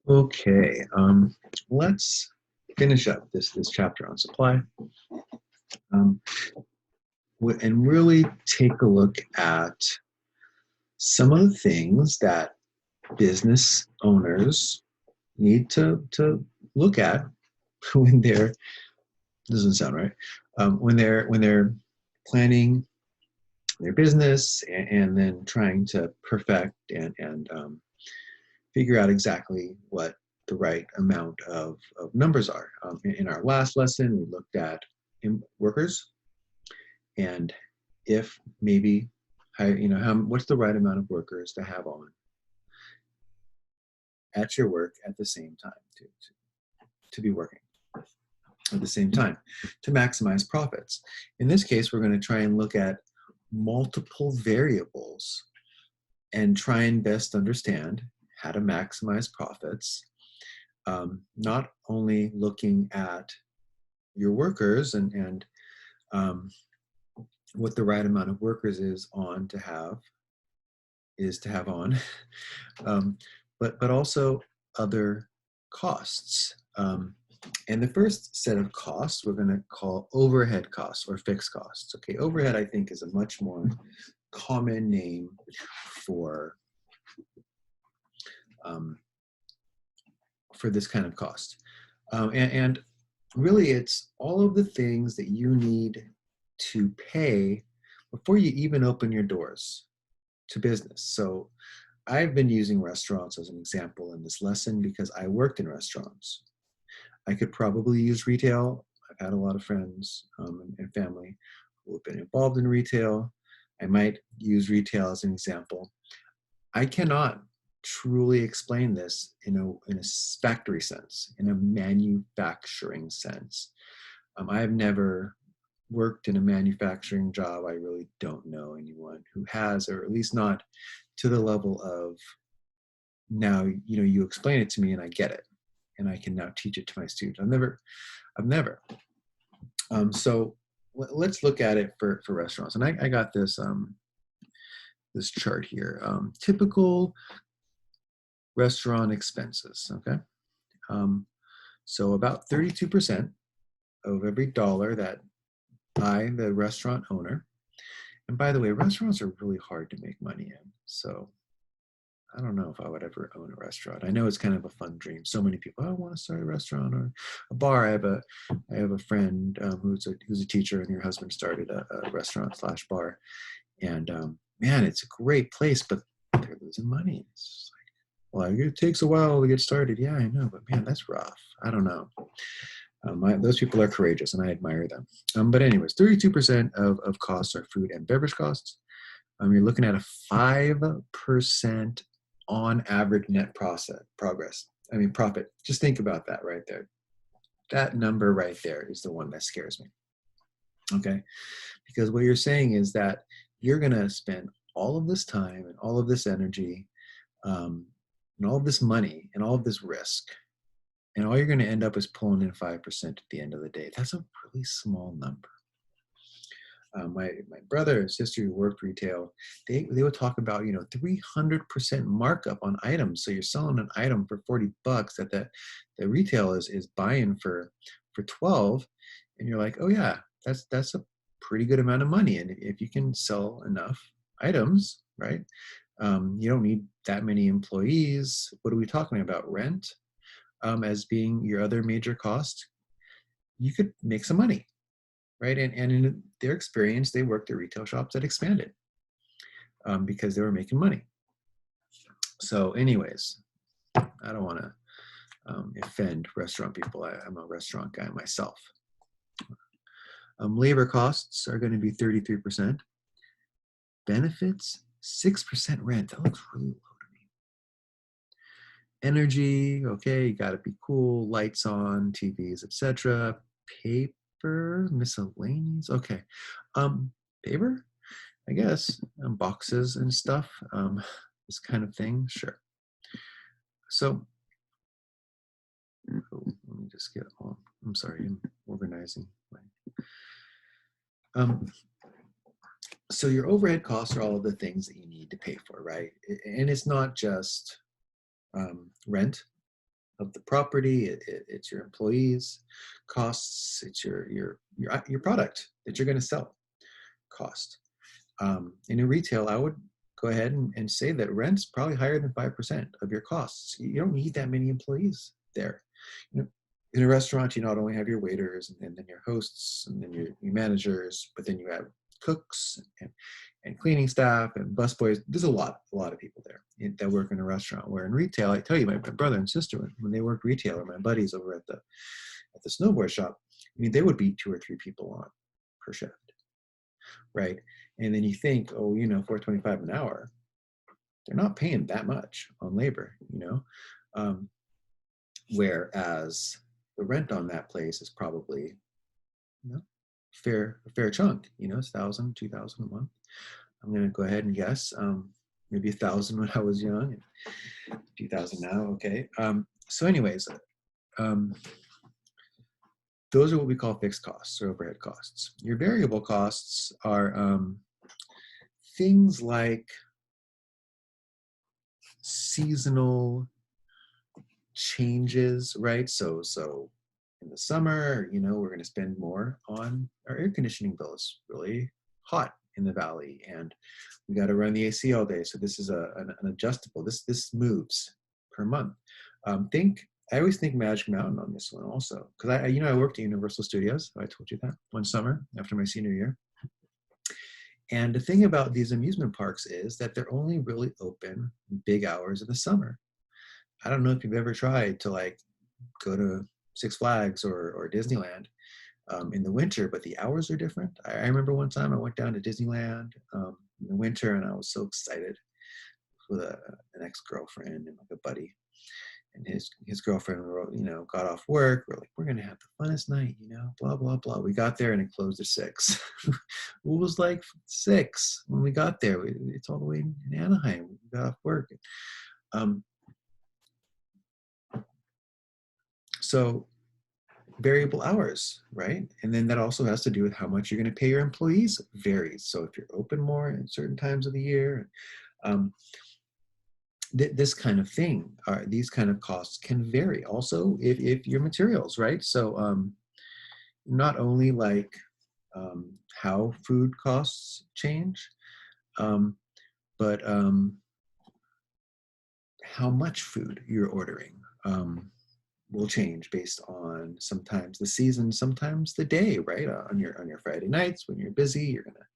Okay, let's finish up this chapter on supply, um, and really take a look at some of the things that business owners need to look at when they're doesn't sound right when they're planning their business and then trying to perfect and figure out exactly what the right amount of numbers are. In our last lesson, we looked at workers and if maybe what's the right amount of workers to have on at your work at the same time to be working at the same time to maximize profits. In this case, we're going to try and look at multiple variables and try and best understand how to maximize profits, not only looking at your workers and what the right amount of workers is to have on, but also other costs. And the first set of costs we're going to call overhead costs or fixed costs. Okay, overhead I think is a much more common name um, for this kind of cost. And really it's all of the things that you need to pay before you even open your doors to business. So I've been using restaurants as an example in this lesson because I worked in restaurants. I could probably use retail. I've had a lot of friends and family who have been involved in retail. I might use retail as an example. I cannot truly explain this in a factory sense, in a manufacturing sense. I have never worked in a manufacturing job. I really don't know anyone who has, or at least not to the level of now, you explain it to me and I get it and I can now teach it to my students. I've never. So let's look at it for restaurants. And I got this chart here. Typical restaurant expenses, okay? So about 32% of every dollar that I, the restaurant owner, and by the way, restaurants are really hard to make money in. So I don't know if I would ever own a restaurant. I know it's kind of a fun dream. So many people, I want to start a restaurant or a bar. I have a friend who's a teacher, and her husband started a restaurant / bar, and man, it's a great place, but they're losing money. It's like, well, it takes a while to get started. Yeah, I know, but man, that's rough. I don't know. Those people are courageous, and I admire them. But anyways, 32% of costs are food and beverage costs. You're looking at a 5% on average net profit. Just think about that right there. That number right there is the one that scares me. Okay, because what you're saying is that you're going to spend all of this time and all of this energy, and all of this money and all of this risk, and all you're going to end up is pulling in 5% at the end of the day. That's a really small number. My brother and sister who worked retail, they would talk about 300% markup on items. So you're selling an item for $40 that the retail is buying for 12, and you're like, oh yeah, that's a pretty good amount of money. And if you can sell enough items, right? You don't need that many employees. What are we talking about? Rent as being your other major cost. You could make some money. Right, and in their experience, they worked at retail shops that expanded because they were making money. So, anyways, I don't want to offend restaurant people. I'm a restaurant guy myself. Labor costs are going to be 33%. Benefits, 6% rent. That looks really low to me. Energy, okay, you got to be cool. Lights on, TVs, etc. Paper, miscellaneous. Okay, paper, I guess, boxes and stuff, this kind of thing. Sure. So let me just get on. I'm sorry, I'm organizing. So your overhead costs are all of the things that you need to pay for, right? And it's not just rent. of the property. It's your employees' costs. It's your product that you're going to sell cost. And in retail, I would go ahead and say that rent's probably higher than 5% of your costs. You don't need that many employees there. You know, in a restaurant, you not only have your waiters and then your hosts and then your managers, but then you have cooks and cleaning staff and busboys. There's a lot of people there that work in a restaurant. Where in retail, I tell you, my brother and sister, when they worked retail, or my buddies over at the snowboard shop, I mean, there would be 2 or 3 people on per shift, right? And then you think, oh, $4.25 an hour, they're not paying that much on labor, whereas the rent on that place is probably, a fair chunk, it's 1,000, 2,000 a month. I'm going to go ahead and guess, maybe 1,000 when I was young, and 2,000 now. Okay. So anyways, those are what we call fixed costs or overhead costs. Your variable costs are things like seasonal changes, right? So in the summer, we're going to spend more on our air conditioning bill. It's really hot in the valley, and we got to run the AC all day. So this is an adjustable. This moves per month. I always think Magic Mountain on this one also, because I worked at Universal Studios. I told you that one summer after my senior year. And the thing about these amusement parks is that they're only really open big hours in the summer. I don't know if you've ever tried to go to Six Flags or Disneyland in the winter, but the hours are different. I remember one time I went down to Disneyland in the winter, and I was so excited with an ex-girlfriend and a buddy. And his girlfriend, got off work. We're like, we're going to have the funnest night, blah, blah, blah. We got there and it closed at 6. It was like 6 when we got there. It's all the way in Anaheim. We got off work. So variable hours, right? And then that also has to do with how much you're going to pay your employees varies. So if you're open more at certain times of the year, this kind of thing, these kind of costs can vary. Also, if your materials, right? So not only how food costs change, but how much food you're ordering will change based on sometimes the season, sometimes the day, right? On your Friday nights when you're busy, you're gonna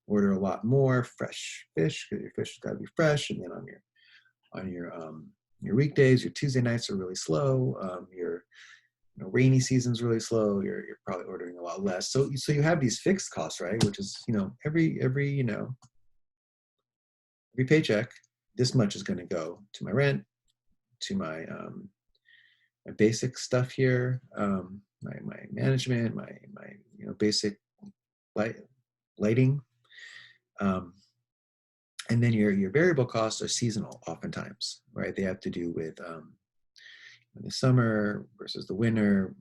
order a lot more fresh fish because your fish has got to be fresh, and then on your weekdays, your Tuesday nights are really slow. Your rainy season's really slow. You're probably ordering a lot less. So you have these fixed costs, right? Which is every paycheck, this much is going to go to my rent, to my basic stuff here, my management, my basic lighting. And then your variable costs are seasonal oftentimes, right? They have to do with the summer versus the winter,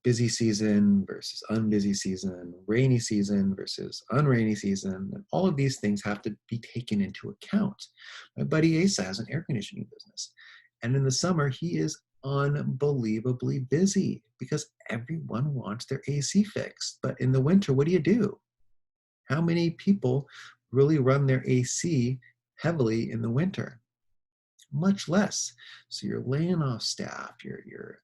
busy season versus unbusy season, rainy season versus unrainy season. And all of these things have to be taken into account. My buddy Asa has an air conditioning business. And in the summer, he is unbelievably busy because everyone wants their AC fixed. But in the winter, what do? How many people really run their AC heavily in the winter? Much less. So you're laying off staff, you're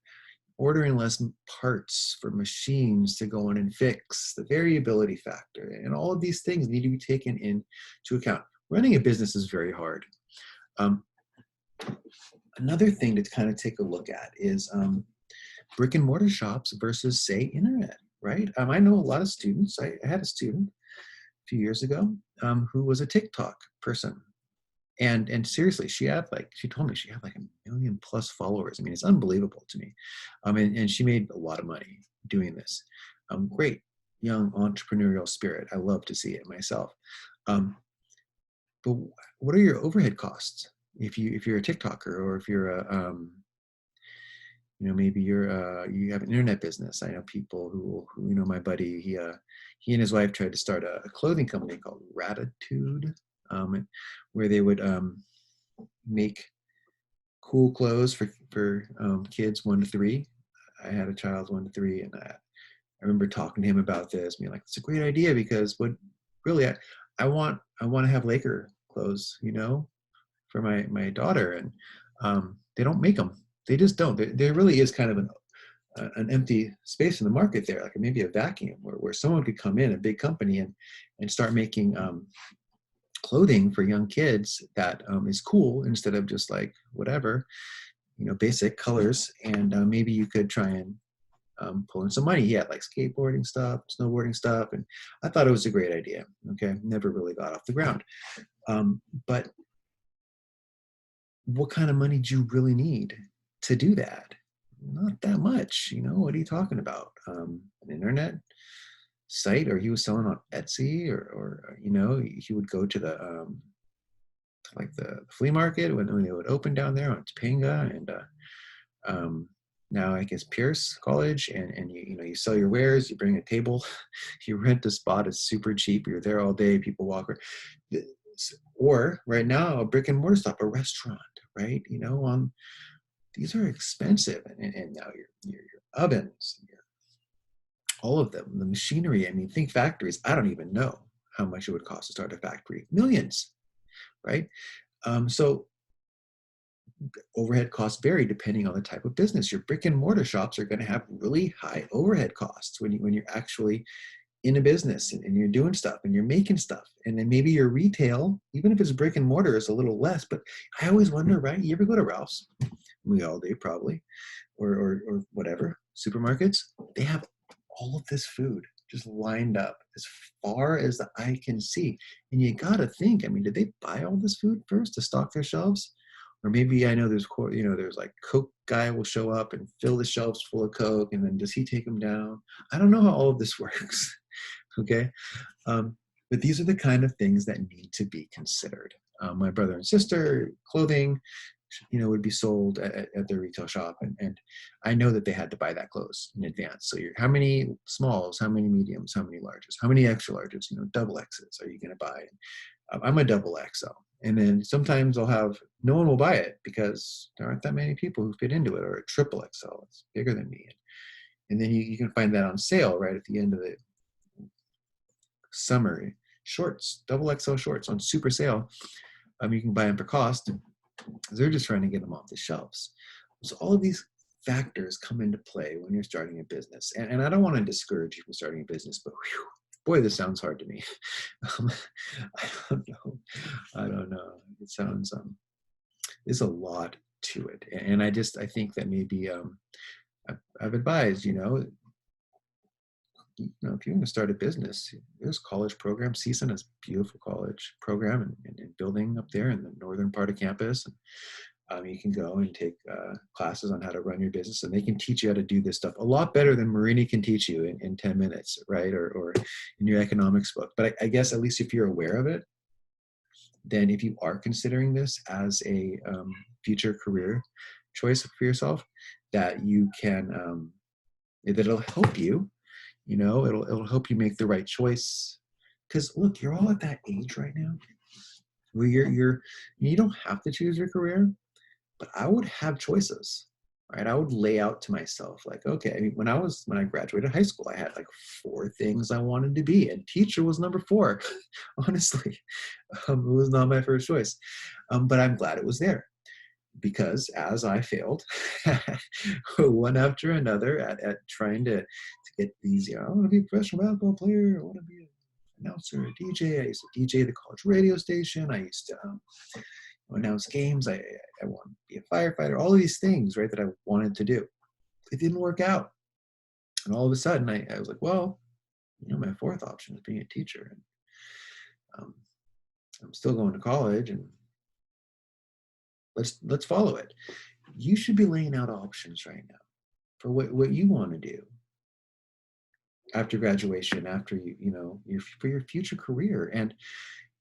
ordering less parts for machines to go in and fix, the variability factor, and all of these things need to be taken into account. Running a business is very hard. Another thing to kind of take a look at is brick and mortar shops versus, say, internet, right? I know a lot of students. I had a student a few years ago who was a TikTok person. And seriously, she told me she had 1 million plus followers. I mean, it's unbelievable to me. And she made a lot of money doing this. Great young entrepreneurial spirit. I love to see it myself. But what are your overhead costs if you're a TikToker, or if you're a maybe you have an internet business? I know people who my buddy, he and his wife tried to start a clothing company called Ratitude, where they would make cool clothes for kids 1 to 3. I had a child 1 to 3, and I remember talking to him about this, being like, "It's a great idea because what really I want to have Laker clothes, for my daughter, and they don't make them. They just don't. There really is kind of an empty space in the market there, like maybe a vacuum where someone could come in, a big company, and start making clothing for young kids that is cool instead of just like whatever, basic colors. And maybe you could try and pull in some money. He had like skateboarding stuff, snowboarding stuff, and I thought it was a great idea. Okay, never really got off the ground. But what kind of money do you really need to do that? Not that much. What are you talking about? An internet site, or he was selling on Etsy, or he would go to the like the flea market when it would open down there on Topanga, and now I guess Pierce College, and you sell your wares, you bring a table, you rent a spot, it's super cheap, you're there all day, people walk around. Or right now, a brick and mortar stop, a restaurant, right? These are expensive, and now your ovens, all of them, the machinery. I mean, think factories. I don't even know how much it would cost to start a factory. Millions, right? So overhead costs vary depending on the type of business. Your brick and mortar shops are going to have really high overhead costs when you're actually in a business, and you're doing stuff and you're making stuff. And then maybe your retail, even if it's brick and mortar, is a little less. But I always wonder, right? You ever go to Ralph's? We all do probably, or whatever, supermarkets. They have all of this food just lined up as far as the eye can see. And you got to think, I mean, did they buy all this food first to stock their shelves? Or maybe I know there's like Coke guy will show up and fill the shelves full of Coke, and then does he take them down? I don't know how all of this works. Okay. But these are the kind of things that need to be considered. My brother and sister clothing, would be sold at their retail shop. And I know that they had to buy that clothes in advance. So how many smalls, how many mediums, how many larges, how many extra larges, double X's are you going to buy? I'm a double XL. And then sometimes no one will buy it because there aren't that many people who fit into it, or a triple XL. It's bigger than me. And then you can find that on sale right at the end of the summer. Shorts, double XL shorts on super sale. You can buy them for cost. They're just trying to get them off the shelves. So all of these factors come into play when you're starting a business. And I don't want to discourage you from starting a business, but boy, this sounds hard to me. I don't know. It sounds, there's a lot to it. And I think that maybe I've advised, if you're going to start a business, there's college programs. CSUN is a beautiful college program and building up there in the northern part of campus. And, you can go and take classes on how to run your business, and they can teach you how to do this stuff a lot better than Marini can teach you in 10 minutes, right? Or in your economics book. But I guess at least if you're aware of it, then if you are considering this as a future career choice for yourself, that you can, that it'll help you. It'll help you make the right choice. Because look, you're all at that age right now where you don't have to choose your career, but I would have choices, right? I would lay out to myself like, okay, when I graduated high school, I had like 4 things I wanted to be, and teacher was number 4. Honestly, it was not my first choice, but I'm glad it was there. Because as I failed one after another at trying to get these, I want to be a professional basketball player, I want to be an announcer, a DJ. I used to DJ the college radio station. I used to announce games. I want to be a firefighter. All of these things, right, that I wanted to do. It didn't work out. And all of a sudden, I was like, well, my 4th option is being a teacher. And I'm still going to college, and let's follow it. You should be laying out options right now for what you want to do after graduation, after for your future career.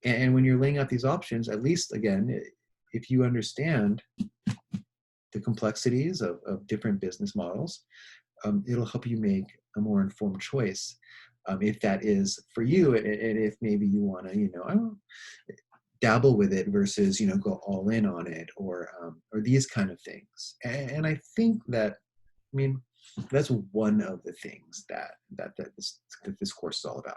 And when you're laying out these options, at least again, if you understand the complexities of different business models, it'll help you make a more informed choice. If that is for you, and if maybe you want to, dabble with it versus, go all in on it, or these kind of things. And I think that, I mean, that's one of the things that this course is all about.